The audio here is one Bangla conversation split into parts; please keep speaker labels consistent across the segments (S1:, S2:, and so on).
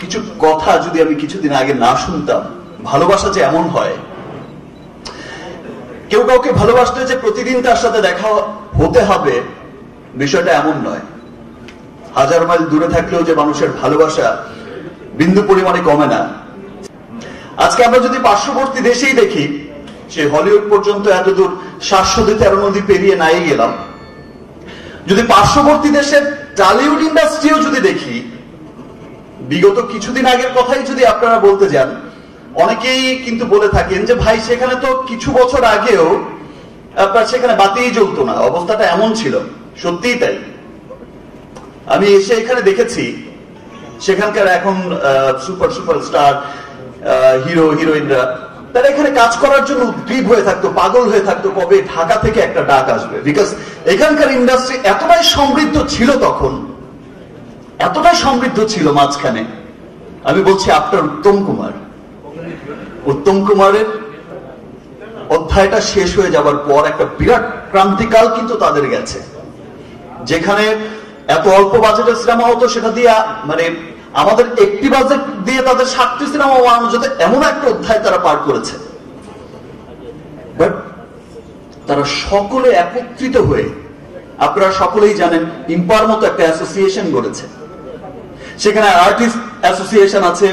S1: কিছু কথা যদি আমি কিছুদিন আগে না শুনতাম, ভালোবাসা যে এমন হয়, কেউ কাউকে ভালোবাসতে যে প্রতিদিন তার সাথে দেখা হতে হবে বিষয়টা এমন নয়। 1000 মাইল দূরে থাকলেও যে মানুষের ভালোবাসা বিন্দু পরিমাণে কমে না। আজকে আমরা যদি পার্শ্ববর্তী দেশেই দেখি, সে হলিউড পর্যন্ত এতদূর 713 নদী পেরিয়ে নাই গেলাম, যদি পার্শ্ববর্তী দেশের টলিউড ইন্ডাস্ট্রিও যদি দেখি, বিগত কিছুদিন আগের কথাই যদি আপনারা বলতে যান, অনেকেই কিন্তু বলে থাকেন যে ভাই সেখানে তো কিছু বছর আগেও আপনার সেখানে বাতিই জ্বলতো না, অবস্থাটা এমন ছিল। সত্যিই তাই। আমি এসে এখানে দেখেছি সেখানকার এখন সুপারস্টার হিরো হিরোইনরা তারা এখানে কাজ করার জন্য উদ্গ্রীব হয়ে থাকতো, পাগল হয়ে থাকতো কবে ঢাকা থেকে একটা ডাক আসবে। বিকজ এখানকার ইন্ডাস্ট্রি এতটাই সমৃদ্ধ ছিল তখন, এতটাই সমৃদ্ধ ছিল। মাঝখানে আমি বলছি আপনার উত্তম কুমারের অধ্যায়টা শেষ হয়ে যাবার পর একটা বিরাট ক্রান্তিকাল কিন্তু তাদের গেছে, যেখানে এত অল্প বাজেটের সিনেমা হতো, সেটা দিয়ে মানে আমাদের একটি বাজেট দিয়ে তাদের 7টি সিনেমা বানানো যেত, এমন একটা অধ্যায় তারা পার করেছে। বাট তারা সকলে একত্রিত হয়ে, আপনারা সকলেই জানেন, ইম্পার মতো একটা অ্যাসোসিয়েশন গড়েছে। সেখানে আর্টিস্ট অ্যাসোসিয়েশন আছে,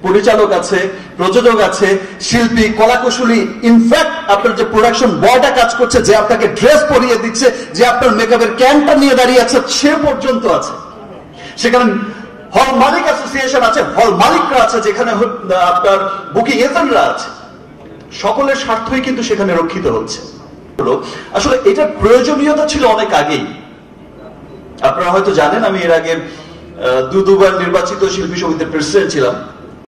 S1: পরিচালক আছে, প্রযোজক আছে, শিল্পী, কলাকুশলী, ইনফ্যাক্ট আপনার যে প্রোডাকশন বয়টা কাজ করছে, যে আপনাকে ড্রেস পরিয়ে দিচ্ছে, যে আপনার মেকআপের ক্যানটা নিয়ে দাঁড়িয়ে আছে, সে পর্যন্ত আছে। সেখানে হল মালিক অ্যাসোসিয়েশন আছে, হল মালিকরা আছে, যেখানে আপনার বুকিং এজেন্টরা আছে। সকলের স্বার্থই কিন্তু সেখানে রক্ষিত হচ্ছে। আসলে এটা প্রয়োজনীয়তা ছিল অনেক আগেই। আপনারা হয়তো জানেন আমি এর আগে দুবার নির্বাচিত শিল্পী সমিতির প্রেসিডেন্ট ছিলাম।